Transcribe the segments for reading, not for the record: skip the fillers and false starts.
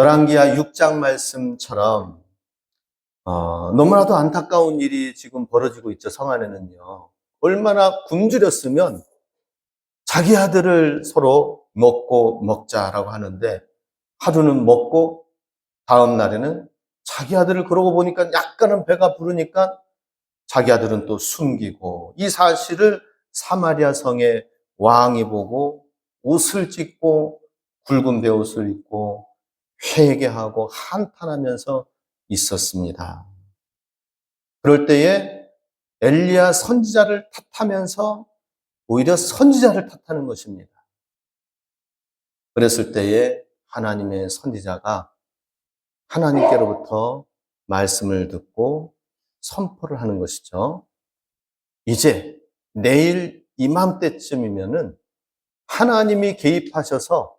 열왕기하 6장 말씀처럼 너무나도 안타까운 일이 지금 벌어지고 있죠. 성 안에는요. 얼마나 굶주렸으면 자기 아들을 서로 먹고 먹자라고 하는데, 하루는 먹고 다음 날에는 자기 아들을, 그러고 보니까 약간은 배가 부르니까 자기 아들은 또 숨기고, 이 사실을 사마리아 성의 왕이 보고 옷을 찢고 굵은 베옷을 입고 회개하고 한탄하면서 있었습니다. 그럴 때에 엘리야 선지자를 탓하면서 오히려 선지자를 탓하는 것입니다. 그랬을 때에 하나님의 선지자가 하나님께로부터 말씀을 듣고 선포를 하는 것이죠. 이제 내일 이맘때쯤이면은 하나님이 개입하셔서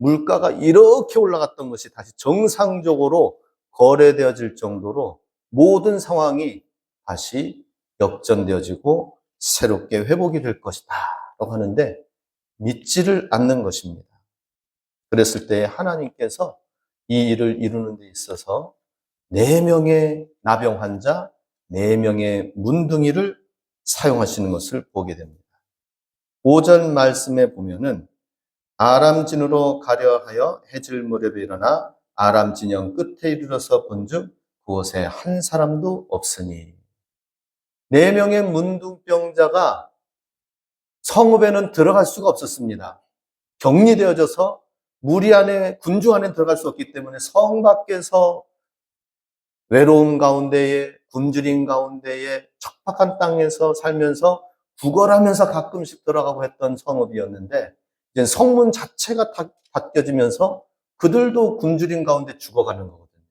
물가가 이렇게 올라갔던 것이 다시 정상적으로 거래되어질 정도로 모든 상황이 다시 역전되어지고 새롭게 회복이 될 것이다 라고 하는데, 믿지를 않는 것입니다. 그랬을 때 하나님께서 이 일을 이루는 데 있어서 4명의 나병 환자, 4명의 문둥이를 사용하시는 것을 보게 됩니다. 5절 말씀에 보면은 아람진으로 가려 하여 해질 무렵에 일어나 아람 진영 끝에 이르러서 본즉 그곳에 한 사람도 없으니, 4명의 문둥병자가 성읍에는 들어갈 수가 없었습니다. 격리되어져서 무리 안에, 군중 안에 들어갈 수 없기 때문에 성 밖에서 외로움 가운데에, 굶주림 가운데에 척박한 땅에서 살면서 구걸하면서 가끔씩 들어가고 했던 성읍이었는데, 이제 성문 자체가 닫혀지면서 그들도 굶주림 가운데 죽어가는 거거든요.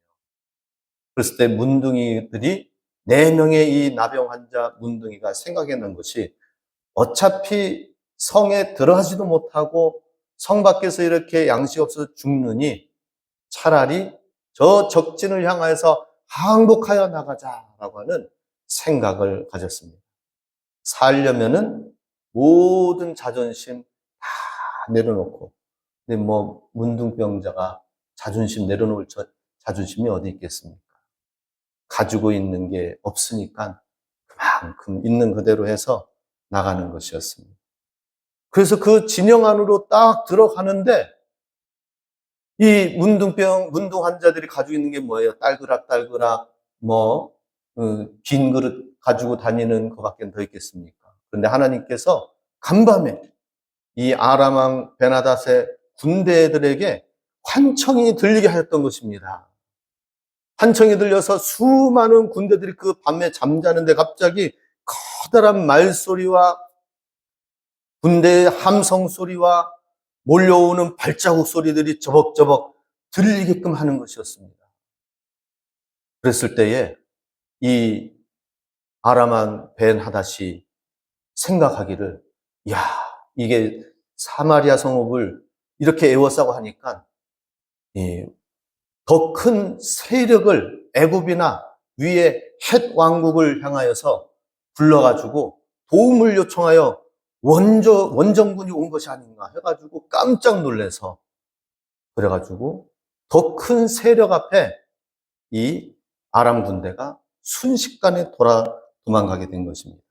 그랬을 때 문둥이들이, 4명의 이 나병 환자 문둥이가 생각해낸 것이, 어차피 성에 들어가지도 못하고 성 밖에서 이렇게 양식 없어서 죽느니 차라리 저 적진을 향하여서 항복하여 나가자라고 하는 생각을 가졌습니다. 살려면은 모든 자존심 다 내려놓고, 근데 문둥병자가 자존심 내려놓을 자존심이 어디 있겠습니까? 가지고 있는 게 없으니까 그만큼 있는 그대로 해서 나가는 것이었습니다. 그래서 그 진영 안으로 딱 들어가는데, 이 문둥 환자들이 가지고 있는 게 뭐예요? 딸그락, 긴 그릇 가지고 다니는 것밖에 더 있겠습니까? 그런데 하나님께서 간밤에 이 아람 왕 베나닷의 군대들에게 환청이 들리게 하였던 것입니다. 환청이 들려서 수많은 군대들이 그 밤에 잠자는데 갑자기 커다란 말소리와 군대의 함성 소리와 몰려오는 발자국 소리들이 저벅저벅 들리게끔 하는 것이었습니다. 그랬을 때에 이 아람 벤하닷이 생각하기를, 야, 이게 사마리아 성읍을 이렇게 에워싸고 하니까 더 큰 세력을, 애굽이나 위에 헷 왕국을 향하여서 불러가지고 도움을 요청하여 원정군이 온 것이 아닌가 해가지고 깜짝 놀라서, 그래가지고 더 큰 세력 앞에 이 아람 군대가 순식간에 도망가게 된 것입니다.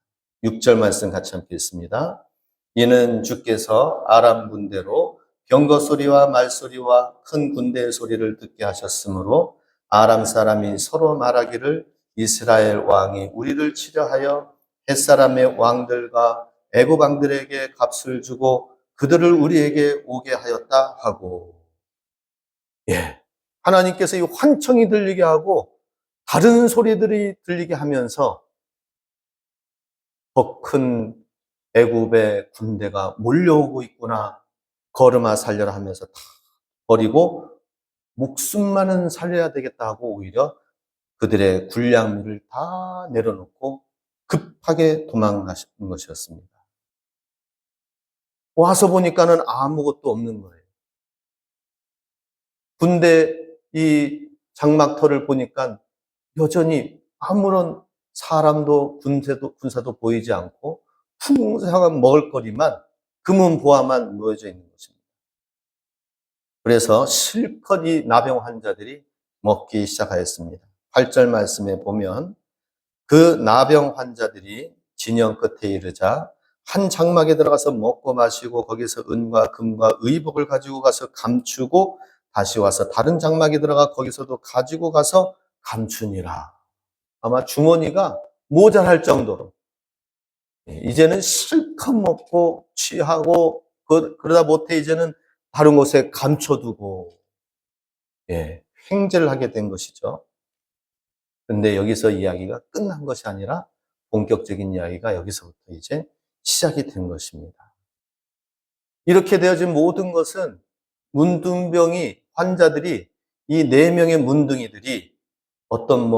6절 말씀 같이 함께 읽습니다. 이는 주께서 아람 군대로 병거 소리와 말소리와 큰 군대의 소리를 듣게 하셨으므로 아람 사람이 서로 말하기를 이스라엘 왕이 우리를 치려하여 햇사람의 왕들과 애굽 왕들에게 값을 주고 그들을 우리에게 오게 하였다 하고, 하나님께서 이 환청이 들리게 하고 다른 소리들이 들리게 하면서 더 큰 애굽의 군대가 몰려오고 있구나, 걸음아 살려라 하면서 다 버리고 목숨만은 살려야 되겠다 하고 오히려 그들의 군량미를 다 내려놓고 급하게 도망가신 것이었습니다. 와서 보니까는 아무것도 없는 거예요. 군대 이 장막터를 보니까 여전히 아무런 사람도 군사도 보이지 않고 풍성한 먹을거리만, 금은 보화만 놓여져 있는 것입니다. 그래서 실컷 이 나병 환자들이 먹기 시작하였습니다. 8절 말씀에 보면 그 나병 환자들이 진영 끝에 이르자 한 장막에 들어가서 먹고 마시고 거기서 은과 금과 의복을 가지고 가서 감추고 다시 와서 다른 장막에 들어가 거기서도 가지고 가서 감추니라. 아마 주머니가 모자랄 정도로 이제는 실컷 먹고 취하고 그러다 못해 이제는 다른 곳에 감춰두고 횡재를 하게 된 것이죠. 근데 여기서 이야기가 끝난 것이 아니라 본격적인 이야기가 여기서부터 이제 시작이 된 것입니다. 이렇게 되어진 모든 것은 문둥병이 환자들이 이 4명의 문둥이들이 어떤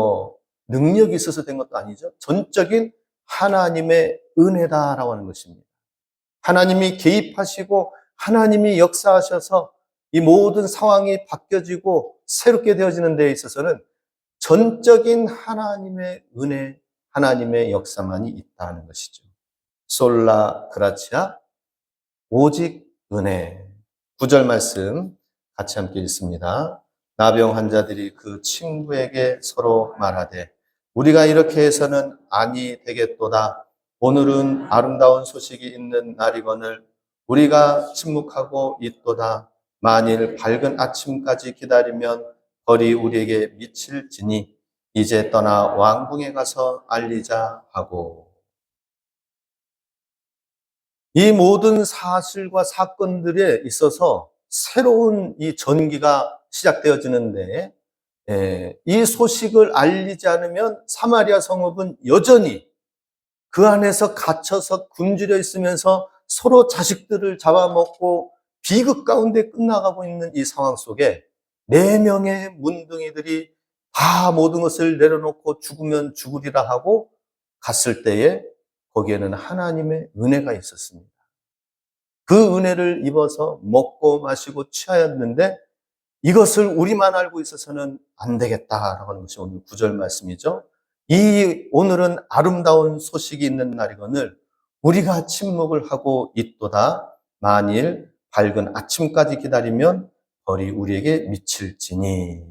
능력이 있어서 된 것도 아니죠. 전적인 하나님의 은혜다라고 하는 것입니다. 하나님이 개입하시고 하나님이 역사하셔서 이 모든 상황이 바뀌어지고 새롭게 되어지는 데에 있어서는 전적인 하나님의 은혜, 하나님의 역사만이 있다는 것이죠. 솔라 그라치아, 오직 은혜. 9절 말씀 같이 함께 읽습니다. 나병 환자들이 그 친구에게 서로 말하되 우리가 이렇게 해서는 아니 되겠도다. 오늘은 아름다운 소식이 있는 날이거늘 우리가 침묵하고 있도다. 만일 밝은 아침까지 기다리면 벌이 우리에게 미칠지니 이제 떠나 왕궁에 가서 알리자 하고. 이 모든 사실과 사건들에 있어서 새로운 이 전기가 시작되어지는데 이 소식을 알리지 않으면 사마리아 성읍은 여전히 그 안에서 갇혀서 굶주려 있으면서 서로 자식들을 잡아먹고 비극 가운데 끝나가고 있는 이 상황 속에 4명의 문둥이들이 다 모든 것을 내려놓고 죽으면 죽으리라 하고 갔을 때에 거기에는 하나님의 은혜가 있었습니다. 그 은혜를 입어서 먹고 마시고 취하였는데 이것을 우리만 알고 있어서는 안 되겠다라고 하는 것이 오늘 9절 말씀이죠. 오늘은 아름다운 소식이 있는 날이거늘 우리가 침묵을 하고 있도다. 만일 밝은 아침까지 기다리면 벌이 우리에게 미칠지니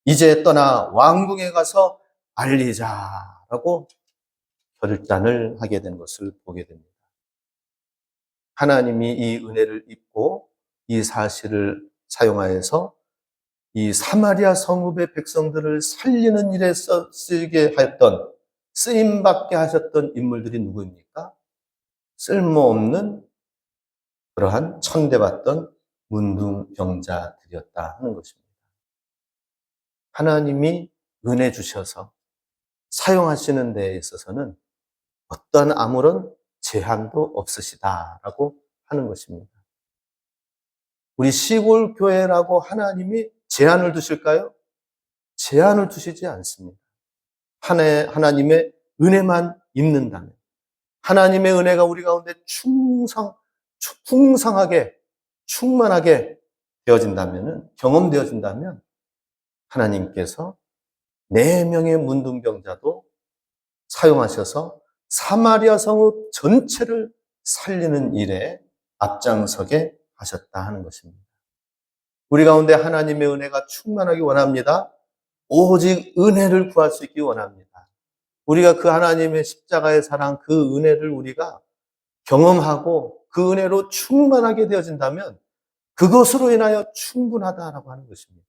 이제 떠나 왕궁에 가서 알리자라고 결단을 하게 된 것을 보게 됩니다. 하나님이 이 은혜를 입고 이 사실을 사용하여서 이 사마리아 성읍의 백성들을 살리는 일에 쓰이게 하였던, 쓰임받게 하셨던 인물들이 누구입니까? 쓸모없는 그러한 천대받던 문둥병자들이었다 하는 것입니다. 하나님이 은혜 주셔서 사용하시는 데에 있어서는 어떤 아무런 제한도 없으시다라고 하는 것입니다. 우리 시골 교회라고 하나님이 제한을 두실까요? 제한을 두시지 않습니다. 하나님의 은혜만 입는다면, 하나님의 은혜가 우리 가운데 풍성하게, 충만하게 되어진다면, 경험되어진다면, 하나님께서 4명의 문둥병자도 사용하셔서 사마리아 성읍 전체를 살리는 일에 앞장서게 하셨다 하는 것입니다. 우리 가운데 하나님의 은혜가 충만하기 원합니다. 오직 은혜를 구할 수 있기 원합니다. 우리가 그 하나님의 십자가의 사랑, 그 은혜를 우리가 경험하고 그 은혜로 충만하게 되어진다면 그것으로 인하여 충분하다라고 하는 것입니다.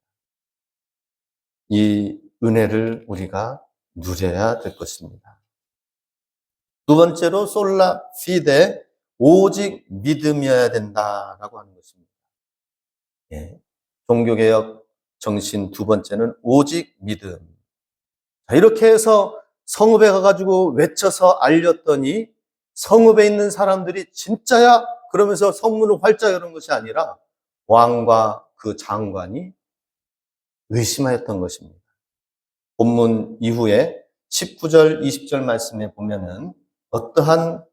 이 은혜를 우리가 누려야 될 것입니다. 두 번째로 솔라 피데, 오직 믿음이어야 된다라고 하는 것입니다. 종교개혁 정신 두 번째는 오직 믿음. 이렇게 해서 성읍에 가가지고 외쳐서 알렸더니 성읍에 있는 사람들이 진짜야? 그러면서 성문을 활짝 여는 것이 아니라 왕과 그 장관이 의심하였던 것입니다. 본문 이후에 19절, 20절 말씀에 보면은 어떠한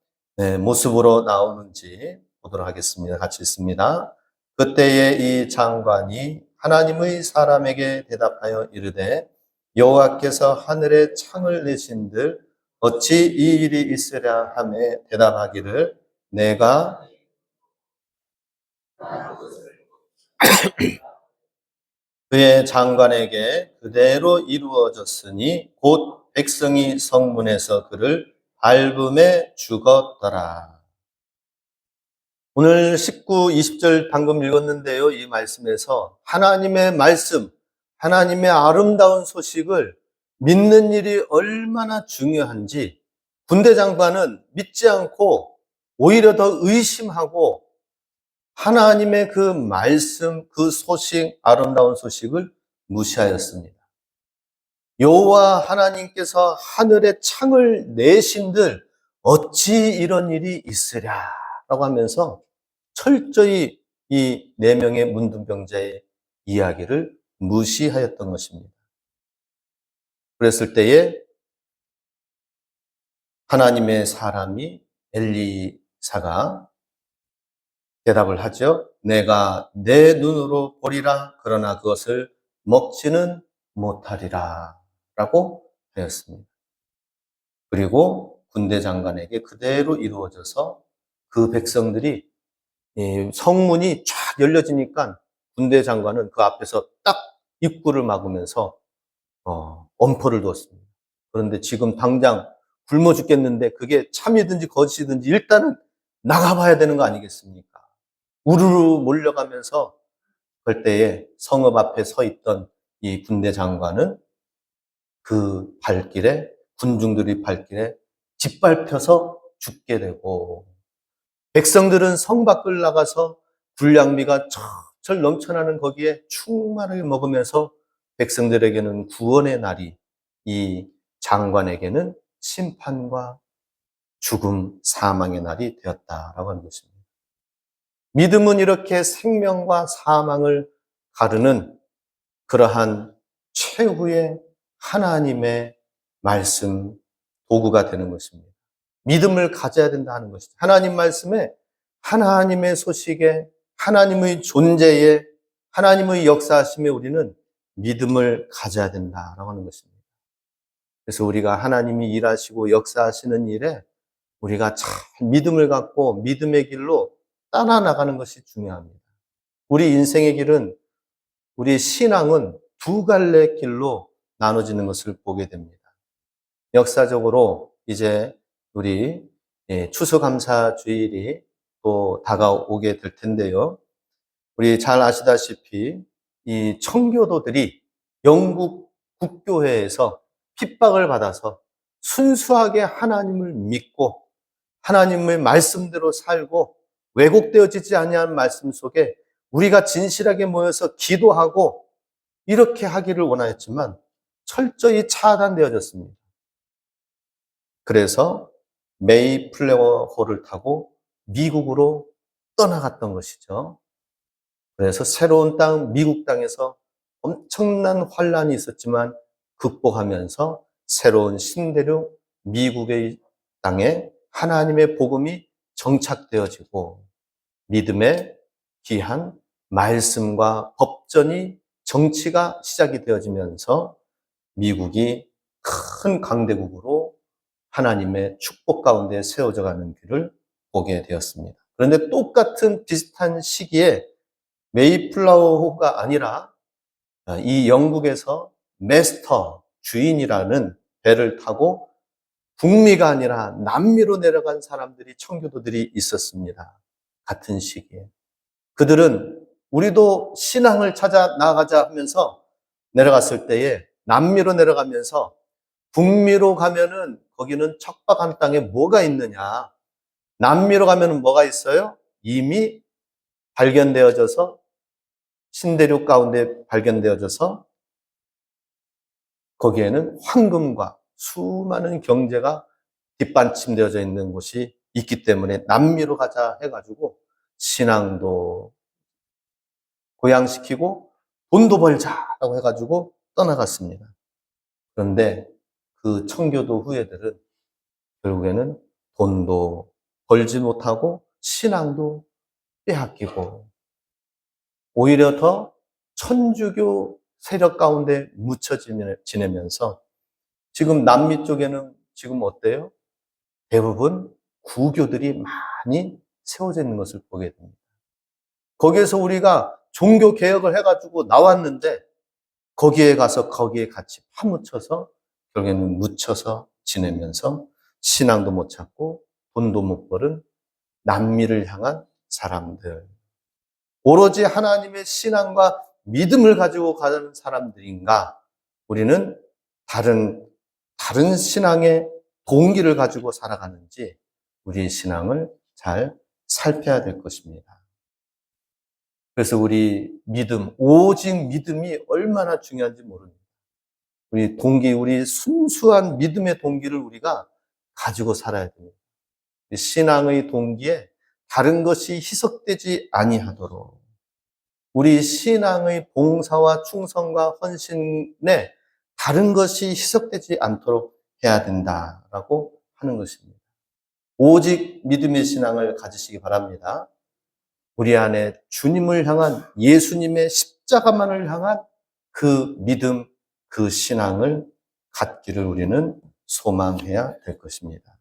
모습으로 나오는지 보도록 하겠습니다. 같이 읽습니다. 그때에 이 장관이 하나님의 사람에게 대답하여 이르되 여호와께서 하늘에 창을 내신들 어찌 이 일이 있으랴 하매 내가 그의 장관에게 그대로 이루어졌으니 곧 백성이 성문에서 그를 밟음에 죽었더라. 오늘 19, 20절 방금 읽었는데요. 이 말씀에서 하나님의 말씀, 하나님의 아름다운 소식을 믿는 일이 얼마나 중요한지 군대 장관은 믿지 않고 오히려 더 의심하고 하나님의 그 말씀, 그 소식, 아름다운 소식을 무시하였습니다. 여호와 하나님께서 하늘에 창을 내신들 어찌 이런 일이 있으랴라고 하면서 철저히 이 4명의 문둥병자의 이야기를 무시하였던 것입니다. 그랬을 때에 하나님의 사람이 엘리사가 대답을 하죠. 내가 내 눈으로 보리라 그러나 그것을 먹지는 못하리라 라고 하였습니다. 그리고 군대 장관에게 그대로 이루어져서 그 백성들이 성문이 쫙 열려지니까 군대 장관은 그 앞에서 딱 입구를 막으면서 엄포를 두었습니다. 그런데 지금 당장 굶어 죽겠는데 그게 참이든지 거짓이든지 일단은 나가봐야 되는 거 아니겠습니까? 우르르 몰려가면서 그때에 성읍 앞에 서 있던 이 군대 장관은 그 발길에 군중들이 발길에 짓밟혀서 죽게 되고 백성들은 성 밖을 나가서 군량미가 철철 넘쳐나는 거기에 충만하게 먹으면서 백성들에게는 구원의 날이 이 장관에게는 심판과 죽음, 사망의 날이 되었다라고 하는 것입니다. 믿음은 이렇게 생명과 사망을 가르는 그러한 최후의 하나님의 말씀, 도구가 되는 것입니다. 믿음을 가져야 된다 하는 것이죠. 하나님 말씀에, 하나님의 소식에, 하나님의 존재에, 하나님의 역사하심에 우리는 믿음을 가져야 된다라고 하는 것입니다. 그래서 우리가 하나님이 일하시고 역사하시는 일에 우리가 잘 믿음을 갖고 믿음의 길로 따라 나가는 것이 중요합니다. 우리 인생의 길은, 우리 신앙은 두 갈래 길로 나눠지는 것을 보게 됩니다. 역사적으로 이제 우리 추수감사 주일이 또 다가오게 될 텐데요. 우리 잘 아시다시피 이 청교도들이 영국 국교회에서 핍박을 받아서 순수하게 하나님을 믿고 하나님의 말씀대로 살고 왜곡되어지지 아니한 말씀 속에 우리가 진실하게 모여서 기도하고 이렇게 하기를 원하였지만 철저히 차단되어졌습니다. 그래서 메이플레어호를 타고 미국으로 떠나갔던 것이죠. 그래서 새로운 땅, 미국 땅에서 엄청난 환란이 있었지만 극복하면서 새로운 신대륙 미국의 땅에 하나님의 복음이 정착되어지고 믿음의 귀한 말씀과 법전이 정치가 시작이 되어지면서 미국이 큰 강대국으로 하나님의 축복 가운데 세워져 가는 길을 보게 되었습니다. 그런데 똑같은 비슷한 시기에 메이플라워호가 아니라 이 영국에서 메스터, 주인이라는 배를 타고 북미가 아니라 남미로 내려간 사람들이, 청교도들이 있었습니다. 같은 시기에. 그들은 우리도 신앙을 찾아 나가자 하면서 내려갔을 때에 남미로 내려가면서 북미로 가면은 거기는 척박한 땅에 뭐가 있느냐. 남미로 가면은 뭐가 있어요? 이미 발견되어져서 신대륙 가운데 발견되어져서 거기에는 황금과 수많은 경제가 뒷받침되어져 있는 곳이 있기 때문에 남미로 가자 해가지고 신앙도 고양시키고 돈도 벌자라고 해가지고 떠나갔습니다. 그런데 그 청교도 후예들은 결국에는 돈도 벌지 못하고 신앙도 빼앗기고 오히려 더 천주교 세력 가운데 묻혀 지내면서 지금 남미 쪽에는 지금 어때요? 대부분 구교들이 많이 세워져 있는 것을 보게 됩니다. 거기에서 우리가 종교 개혁을 해가지고 나왔는데 거기에 가서 거기에 같이 파묻혀서 결국에는 묻혀서 지내면서 신앙도 못 찾고 돈도 못 벌은 남미를 향한 사람들. 오로지 하나님의 신앙과 믿음을 가지고 가는 사람들인가? 우리는 다른 신앙의 동기를 가지고 살아가는지 우리의 신앙을 잘 살펴야 될 것입니다. 그래서 우리 믿음, 오직 믿음이 얼마나 중요한지 모릅니다. 우리 순수한 믿음의 동기를 우리가 가지고 살아야 됩니다. 신앙의 동기에 다른 것이 희석되지 아니하도록 우리 신앙의 봉사와 충성과 헌신에 다른 것이 희석되지 않도록 해야 된다라고 하는 것입니다. 오직 믿음의 신앙을 가지시기 바랍니다. 우리 안에 주님을 향한 예수님의 십자가만을 향한 그 믿음, 그 신앙을 갖기를 우리는 소망해야 될 것입니다.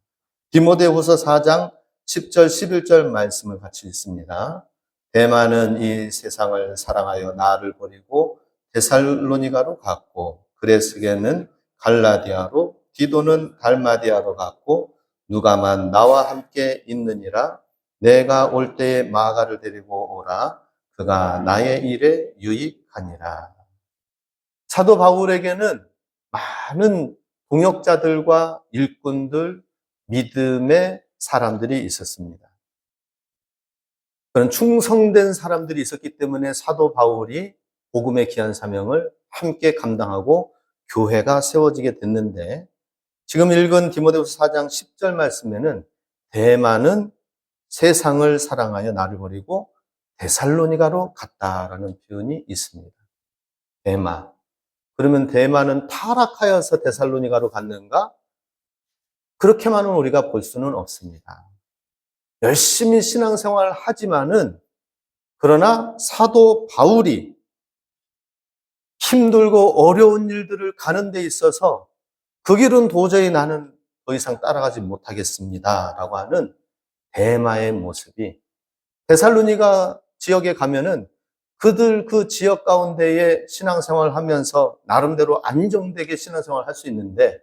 디모데후서 4장 10절, 11절 말씀을 같이 읽습니다. 데마는 이 세상을 사랑하여 나를 버리고 데살로니가로 갔고 그레스게는 갈라디아로 디도는 달마디아로 갔고 누가만 나와 함께 있느니라. 내가 올 때에 마가를 데리고 오라. 그가 나의 일에 유익하니라. 사도 바울에게는 많은 동역자들과 일꾼들, 믿음의 사람들이 있었습니다. 그런 충성된 사람들이 있었기 때문에 사도 바울이 복음의 귀한 사명을 함께 감당하고 교회가 세워지게 됐는데 지금 읽은 디모데후서 4장 10절 말씀에는 대마는 세상을 사랑하여 나를 버리고 데살로니가로 갔다라는 표현이 있습니다. 대마. 그러면 대마는 타락하여서 데살로니가로 갔는가? 그렇게만은 우리가 볼 수는 없습니다. 열심히 신앙생활을 하지만은 그러나 사도 바울이 힘들고 어려운 일들을 가는 데 있어서 그 길은 도저히 나는 더 이상 따라가지 못하겠습니다 라고 하는 대마의 모습이 데살로니가 지역에 가면은 그들 그 지역 가운데에 신앙생활을 하면서 나름대로 안정되게 신앙생활을 할 수 있는데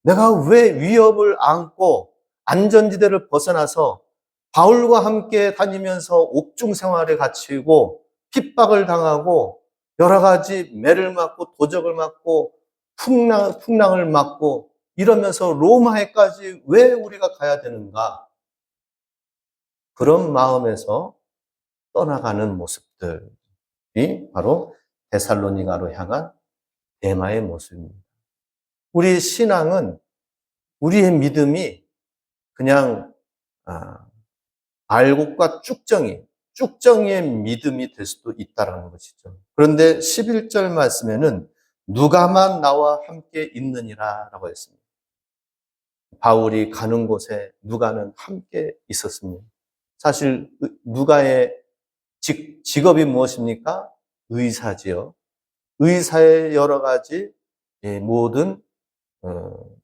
내가 왜 위협을 안고 안전지대를 벗어나서 바울과 함께 다니면서 옥중 생활에 갇히고 핍박을 당하고 여러 가지 매를 맞고 도적을 맞고 풍랑을 맞고 이러면서 로마에까지 왜 우리가 가야 되는가? 그런 마음에서 떠나가는 모습들이 바로 데살로니가로 향한 데마의 모습입니다. 우리의 신앙은 우리의 믿음이 그냥 알곡과 쭉정이의 믿음이 될 수도 있다는 것이죠. 그런데 11절 말씀에는 누가만 나와 함께 있느니라 라고 했습니다. 바울이 가는 곳에 누가는 함께 있었습니다. 사실 누가의 직업이 무엇입니까? 의사지요. 의사의 여러 가지 모든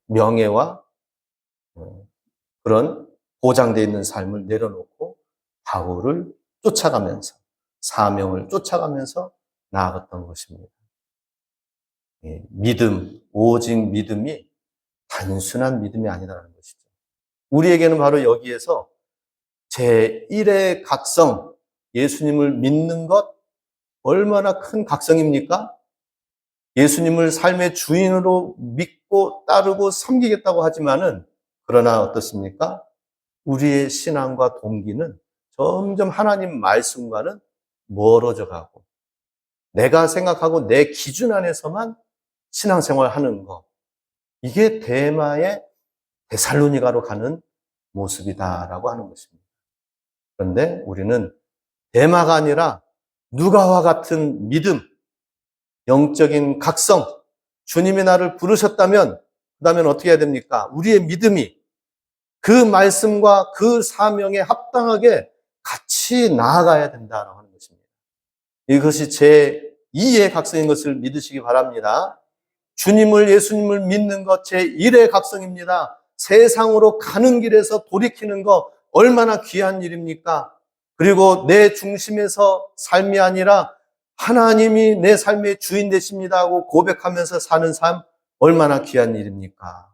명예와 그런 보장되어 있는 삶을 내려놓고 바울을 쫓아가면서 사명을 쫓아가면서 나아갔던 것입니다. 믿음, 오직 믿음이 단순한 믿음이 아니라는 것이죠. 우리에게는 바로 여기에서 제1의 각성, 예수님을 믿는 것 얼마나 큰 각성입니까? 예수님을 삶의 주인으로 믿고 따르고 섬기겠다고 하지만은 그러나 어떻습니까? 우리의 신앙과 동기는 점점 하나님 말씀과는 멀어져 가고 내가 생각하고 내 기준 안에서만 신앙생활하는 것. 이게 데마의 데살로니가로 가는 모습이다라고 하는 것입니다. 그런데 우리는 데마가 아니라 누가와 같은 믿음, 영적인 각성, 주님이 나를 부르셨다면 그다음엔 어떻게 해야 됩니까? 우리의 믿음이 그 말씀과 그 사명에 합당하게 같이 나아가야 된다라고 하는 것입니다. 이것이 제2의 각성인 것을 믿으시기 바랍니다. 예수님을 믿는 것 제1의 각성입니다. 세상으로 가는 길에서 돌이키는 것 얼마나 귀한 일입니까? 그리고 내 중심에서 삶이 아니라 하나님이 내 삶의 주인 되십니다 하고 고백하면서 사는 삶 얼마나 귀한 일입니까?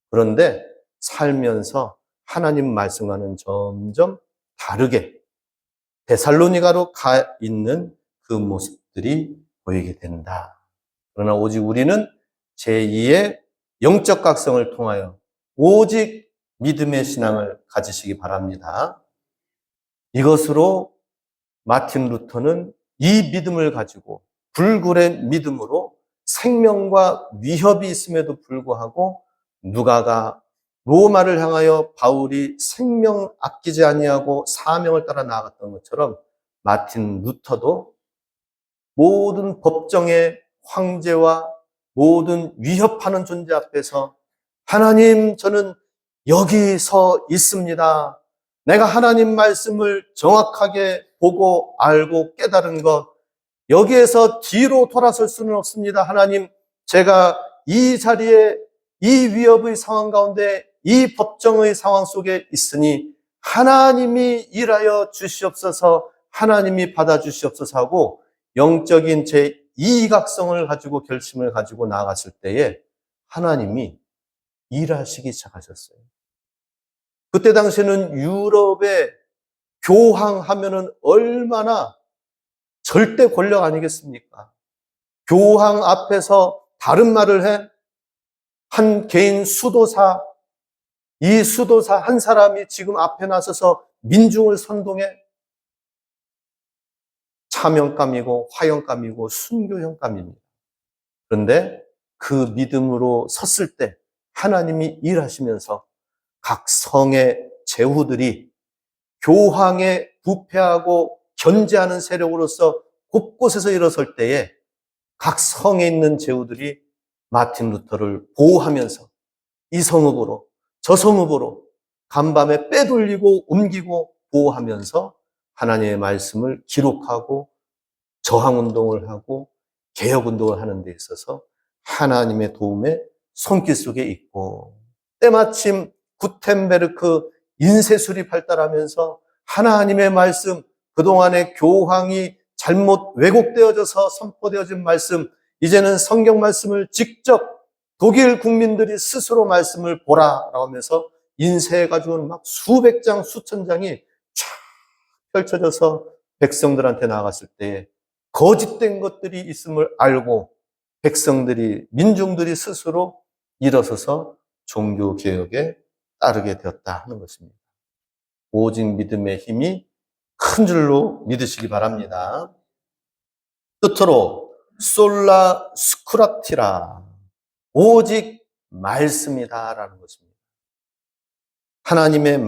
그런데 살면서 하나님 말씀과는 점점 다르게 데살로니가로 가 있는 그 모습들이 보이게 된다. 그러나 오직 우리는 제2의 영적 각성을 통하여 오직 믿음의 신앙을 가지시기 바랍니다. 이것으로 마틴 루터는 이 믿음을 가지고 불굴의 믿음으로 생명과 위협이 있음에도 불구하고 누가가 로마를 향하여 바울이 생명 아끼지 아니하고 사명을 따라 나아갔던 것처럼 마틴 루터도 모든 법정의 황제와 모든 위협하는 존재 앞에서 하나님, 저는 여기 서 있습니다. 내가 하나님 말씀을 정확하게 보고 알고 깨달은 것, 여기에서 뒤로 돌아설 수는 없습니다. 하나님, 제가 이 자리에 이 위협의 상황 가운데 이 법정의 상황 속에 있으니 하나님이 일하여 주시옵소서, 하나님이 받아주시옵소서 하고 영적인 제 이각성을 가지고 결심을 가지고 나아갔을 때에 하나님이 일하시기 시작하셨어요. 그때 당시에는 유럽의 교황하면은 얼마나 절대 권력 아니겠습니까? 교황 앞에서 다른 말을 해? 한 개인 수도사, 이 수도사 한 사람이 지금 앞에 나서서 민중을 선동해? 차명감이고 화형감이고 순교형감입니다. 그런데 그 믿음으로 섰을 때 하나님이 일하시면서 각 성의 제후들이 교황에 부패하고 견제하는 세력으로서 곳곳에서 일어설 때에 각 성에 있는 제후들이 마틴 루터를 보호하면서 이 성읍으로 저 성읍으로 간밤에 빼돌리고 옮기고 보호하면서 하나님의 말씀을 기록하고 저항운동을 하고 개혁운동을 하는 데 있어서 하나님의 도움에 손길 속에 있고 때마침 구텐베르크 인쇄술이 발달하면서 하나님의 말씀, 그동안의 교황이 잘못 왜곡되어져서 선포되어진 말씀, 이제는 성경 말씀을 직접 독일 국민들이 스스로 말씀을 보라라고 하면서 인쇄해가지고 막 수백 장, 수천 장이 쫙 펼쳐져서 백성들한테 나갔을 때 거짓된 것들이 있음을 알고 백성들이, 민중들이 스스로 일어서서 종교개혁에 따르게 되었다 하는 것입니다. 오직 믿음의 힘이 큰 줄로 믿으시기 바랍니다. 끝으로 솔라 스크랍티라, 오직 말씀이다라는 것입니다. 하나님의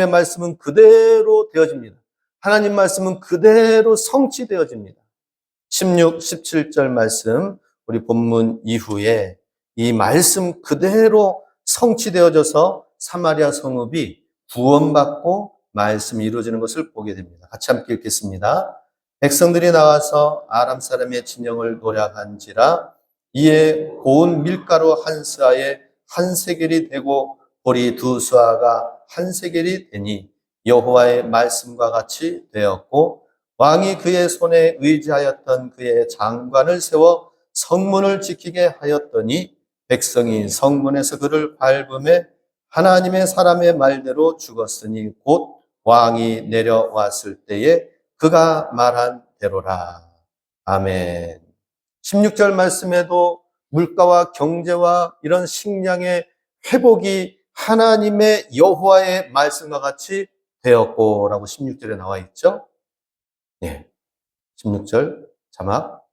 말씀은 그대로 되어집니다. 하나님 말씀은 그대로 성취되어집니다. 16, 17절 말씀, 우리 본문 이후에 이 말씀 그대로 성취되어져서 사마리아 성읍이 구원받고 말씀이 이루어지는 것을 보게 됩니다. 같이 함께 읽겠습니다. 백성들이 나와서 아람 사람의 진영을 노략한지라 이에 고운 밀가루 한 스아에 한 세겔이 되고 보리 두 스아가 한 세겔이 되니 여호와의 말씀과 같이 되었고 왕이 그의 손에 의지하였던 그의 장관을 세워 성문을 지키게 하였더니 백성이 성문에서 그를 밟음에 하나님의 사람의 말대로 죽었으니 곧 왕이 내려왔을 때에 그가 말한 대로라. 아멘. 16절 말씀에도 물가와 경제와 이런 식량의 회복이 하나님의 여호와의 말씀과 같이 되었고 라고 16절에 나와 있죠. 네. 16절 자막.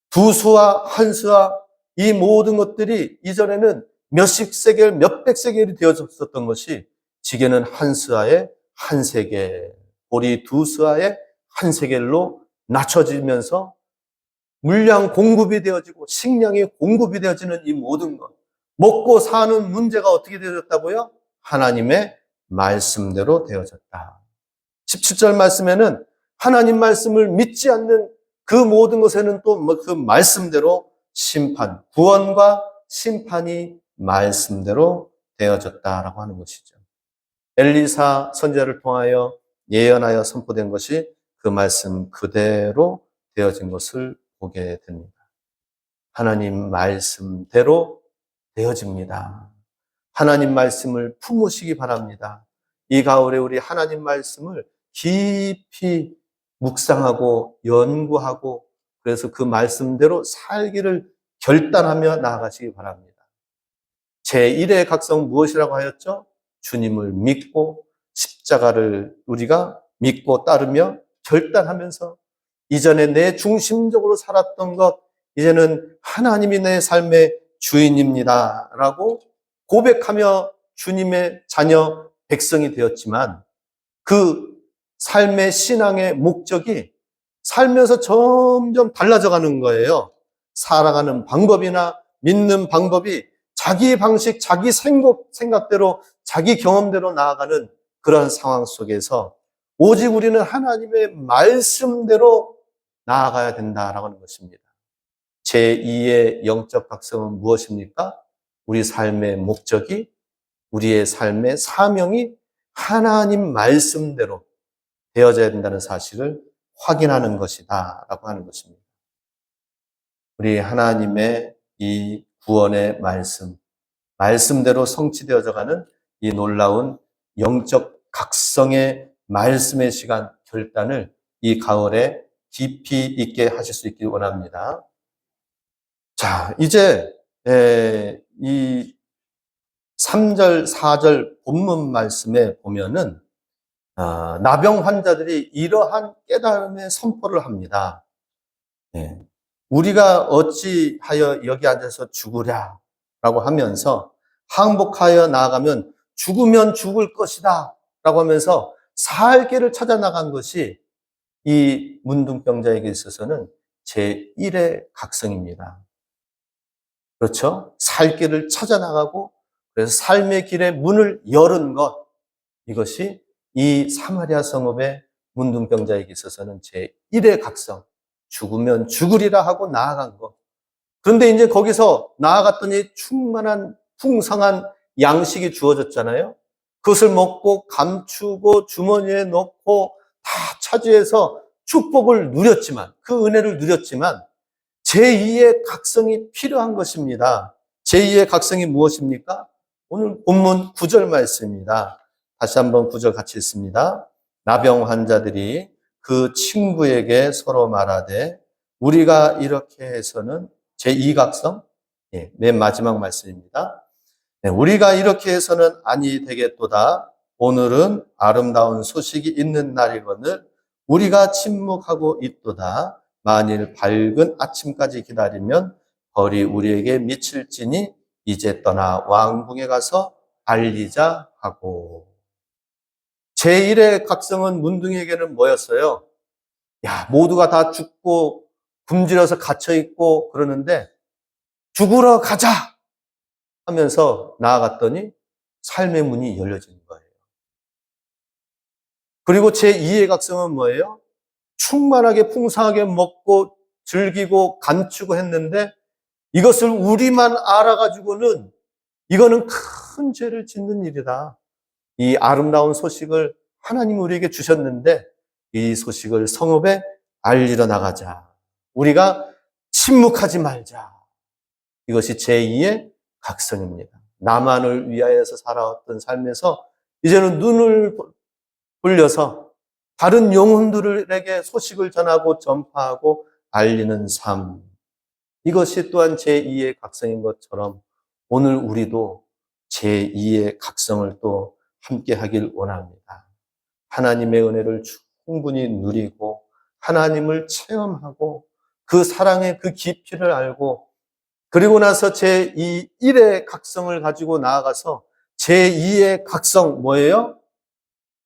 두 수와 한 수와 이 모든 것들이 이전에는 몇십 세겔, 몇백 세겔이 되어졌었던 것이 지게는 한 스아에 한 세겔, 보리 두 스아에 한 세겔로 낮춰지면서 물량 공급이 되어지고 식량이 공급이 되어지는 이 모든 것, 먹고 사는 문제가 어떻게 되어졌다고요? 하나님의 말씀대로 되어졌다. 17절 말씀에는 하나님 말씀을 믿지 않는 그 모든 것에는 또 그 말씀대로 심판, 구원과 심판이 말씀대로 되어졌다라고 하는 것이죠. 엘리사 선지자를 통하여 예언하여 선포된 것이 그 말씀 그대로 되어진 것을 보게 됩니다. 하나님 말씀대로 되어집니다. 하나님 말씀을 품으시기 바랍니다. 이 가을에 우리 하나님 말씀을 깊이 묵상하고 연구하고 그래서 그 말씀대로 살기를 결단하며 나아가시기 바랍니다. 제1의 각성 무엇이라고 하였죠? 주님을 믿고 십자가를 우리가 믿고 따르며 결단하면서 이전에 내 중심적으로 살았던 것 이제는 하나님이 내 삶의 주인입니다 라고 고백하며 주님의 자녀 백성이 되었지만 그 삶의 신앙의 목적이 살면서 점점 달라져 가는 거예요. 살아가는 방법이나 믿는 방법이 자기 방식, 자기 생각대로, 자기 경험대로 나아가는 그런 상황 속에서 오직 우리는 하나님의 말씀대로 나아가야 된다라고 하는 것입니다. 제2의 영적 각성은 무엇입니까? 우리 삶의 목적이, 우리의 삶의 사명이 하나님 말씀대로 되어져야 된다는 사실을 확인하는 것이다 라고 하는 것입니다. 우리 하나님의 이 구원의 말씀대로 성취되어져 가는 이 놀라운 영적 각성의 말씀의 시간 결단을 이 가을에 깊이 있게 하실 수 있길 원합니다. 자, 이제 이 3절, 4절 본문 말씀에 보면은 나병 환자들이 이러한 깨달음의 선포를 합니다. 우리가 어찌하여 여기 앉아서 죽으랴라고 하면서 항복하여 나아가면 죽으면 죽을 것이다 라고 하면서 살 길을 찾아 나간 것이 이 문둥병자에게 있어서는 제1의 각성입니다. 그렇죠? 살 길을 찾아 나가고 그래서 삶의 길에 문을 열은 것, 이것이 이 사마리아 성읍의 문둥병자에게 있어서는 제1의 각성, 죽으면 죽으리라 하고 나아간 것. 그런데 이제 거기서 나아갔더니 충만한 풍성한 양식이 주어졌잖아요. 그것을 먹고 감추고 주머니에 넣고 다 차지해서 축복을 누렸지만, 그 은혜를 누렸지만 제2의 각성이 필요한 것입니다. 제2의 각성이 무엇입니까? 오늘 본문 9절 말씀입니다. 다시 한번 9절 같이 읽습니다. 나병 환자들이 그 친구에게 서로 말하되 우리가 이렇게 해서는 제2각성, 맨 마지막 말씀입니다. 우리가 이렇게 해서는 아니 되겠도다. 오늘은 아름다운 소식이 있는 날이거늘 우리가 침묵하고 있도다. 만일 밝은 아침까지 기다리면 벌이 우리에게 미칠지니 이제 떠나 왕궁에 가서 알리자 하고. 제1의 각성은 문둥이에게는 뭐였어요? 야, 모두가 다 죽고 굶주려서 갇혀있고 그러는데 죽으러 가자 하면서 나아갔더니 삶의 문이 열려지는 거예요. 그리고 제2의 각성은 뭐예요? 충만하게 풍성하게 먹고 즐기고 감추고 했는데 이것을 우리만 알아가지고는 이거는 큰 죄를 짓는 일이다. 이 아름다운 소식을 하나님 우리에게 주셨는데 이 소식을 성읍에 알리러 나가자. 우리가 침묵하지 말자. 이것이 제2의 각성입니다. 나만을 위하여서 살아왔던 삶에서 이제는 눈을 돌려서 다른 영혼들에게 소식을 전하고 전파하고 알리는 삶. 이것이 또한 제2의 각성인 것처럼 오늘 우리도 제2의 각성을 또 함께 하길 원합니다. 하나님의 은혜를 충분히 누리고 하나님을 체험하고 그 사랑의 그 깊이를 알고 그리고 나서 제1의 각성을 가지고 나아가서 제2의 각성 뭐예요?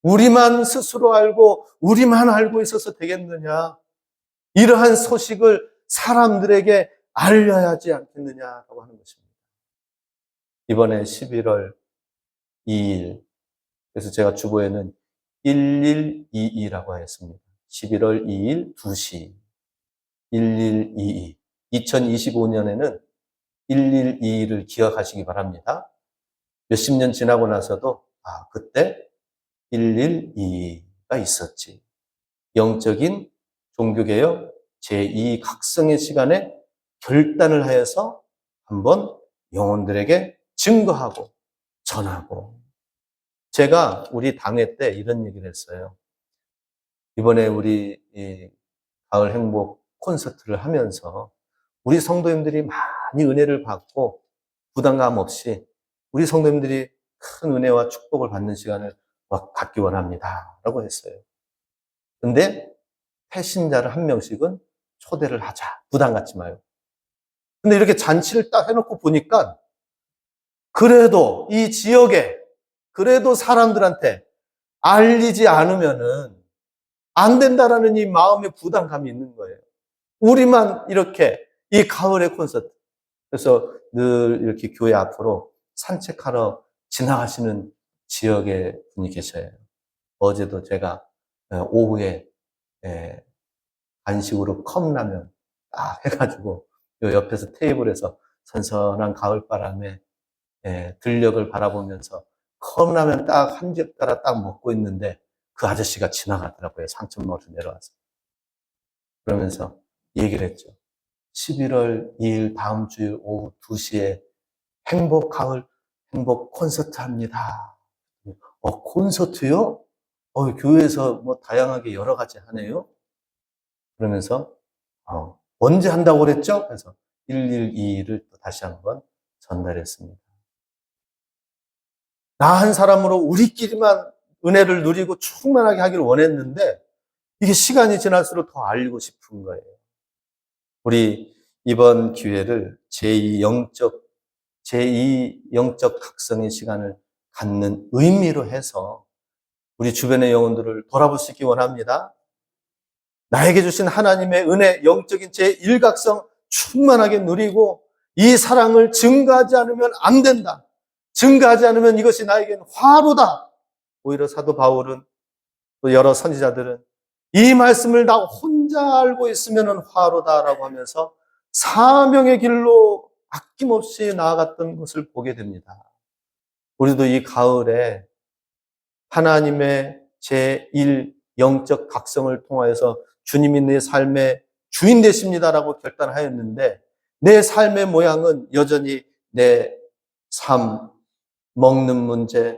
우리만 스스로 알고 우리만 알고 있어서 되겠느냐? 이러한 소식을 사람들에게 알려야 하지 않겠느냐라고 하는 것입니다. 이번에 11월 2일, 그래서 제가 주보에는 1122라고 하였습니다. 11월 2일 2시, 1122. 2025년에는 1122를 기억하시기 바랍니다. 몇십 년 지나고 나서도, 그때 1122가 있었지. 영적인 종교개혁 제2각성의 시간에 결단을 하여서 한번 영혼들에게 증거하고 전하고. 제가 우리 당회 때 이런 얘기를 했어요. 이번에 우리 이 가을 행복 콘서트를 하면서 우리 성도님들이 많이 은혜를 받고 부담감 없이 우리 성도님들이 큰 은혜와 축복을 받는 시간을 갖기 원합니다 라고 했어요. 근데 패신자를 한 명씩은 초대를 하자. 부담 갖지 마요. 근데 이렇게 잔치를 딱 해놓고 보니까 그래도 이 지역에 그래도 사람들한테 알리지 않으면은 안 된다라는 이 마음의 부담감이 있는 거예요. 우리만 이렇게 이 가을의 콘서트. 그래서 늘 이렇게 교회 앞으로 산책하러 지나가시는 지역에 분이 계셔요. 어제도 제가 오후에 간식으로 컵라면 딱 해가지고 요 옆에서 테이블에서 선선한 가을바람에 들녘을 바라보면서 컵라면 딱 한 젓가락 딱 먹고 있는데 그 아저씨가 지나가더라고요. 상천마을에서 내려와서. 그러면서 얘기를 했죠. 11월 2일 다음 주일 오후 2시에 행복 가을 행복 콘서트 합니다. 콘서트요? 교회에서 뭐 다양하게 여러 가지 하네요. 그러면서 언제 한다고 그랬죠? 그래서 112를 또 다시 한번 전달했습니다. 나 한 사람으로 우리끼리만 은혜를 누리고 충만하게 하기를 원했는데 이게 시간이 지날수록 더 알리고 싶은 거예요. 우리 이번 기회를 제2 영적 각성의 시간을 갖는 의미로 해서 우리 주변의 영혼들을 돌아볼 수 있기 원합니다. 나에게 주신 하나님의 은혜, 영적인 제1각성 충만하게 누리고 이 사랑을 증가하지 않으면 안 된다. 증가하지 않으면 이것이 나에겐 화로다. 오히려 사도 바울은 또 여러 선지자들은 이 말씀을 나 혼자 알고 있으면 화로다라고 하면서 사명의 길로 아낌없이 나아갔던 것을 보게 됩니다. 우리도 이 가을에 하나님의 제1 영적 각성을 통하여서 주님이 내 삶의 주인 되십니다라고 결단하였는데 내 삶의 모양은 여전히 내 삶, 먹는 문제,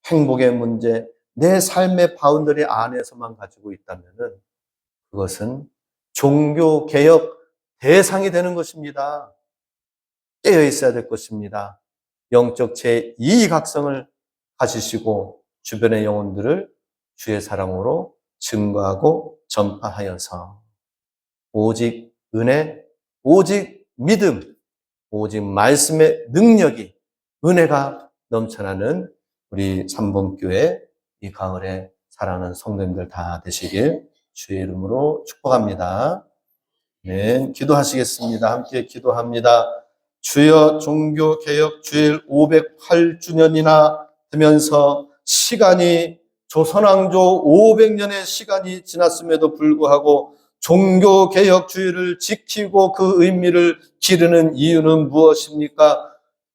행복의 문제, 내 삶의 바운더리 안에서만 가지고 있다면은 그것은 종교개혁 대상이 되는 것입니다. 깨어 있어야 될 것입니다. 영적 제2각성을 가지시고 주변의 영혼들을 주의 사랑으로 증거하고 전파하여서 오직 은혜, 오직 믿음, 오직 말씀의 능력이 은혜가 넘쳐나는 우리 삼봉교회 이 가을에 사랑하는 성도님들 다 되시길 주의 이름으로 축복합니다. 네, 기도하시겠습니다. 함께 기도합니다. 주여 종교개혁 주일 508주년이나 되면서 시간이 조선왕조 500년의 시간이 지났음에도 불구하고 종교개혁 주일을 지키고 그 의미를 기르는 이유는 무엇입니까?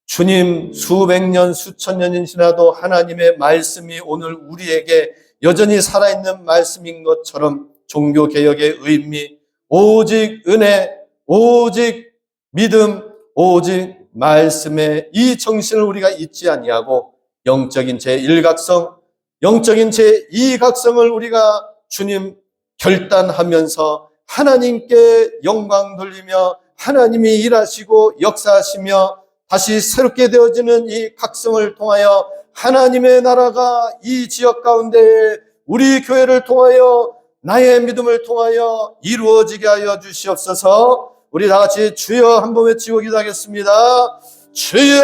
주님 수백 년, 수천 년이 지나도 하나님의 말씀이 오늘 우리에게 여전히 살아있는 말씀인 것처럼 종교개혁의 의미, 오직 은혜, 오직 믿음, 오직 말씀의 이 정신을 우리가 잊지 아니하고 영적인 제1각성, 영적인 제2각성을 우리가 주님 결단하면서 하나님께 영광 돌리며 하나님이 일하시고 역사하시며 다시 새롭게 되어지는 이 각성을 통하여 하나님의 나라가 이 지역 가운데 우리 교회를 통하여 나의 믿음을 통하여 이루어지게 하여 주시옵소서. 우리 다 같이 주여 한번 외치고 기도하겠습니다. 주여!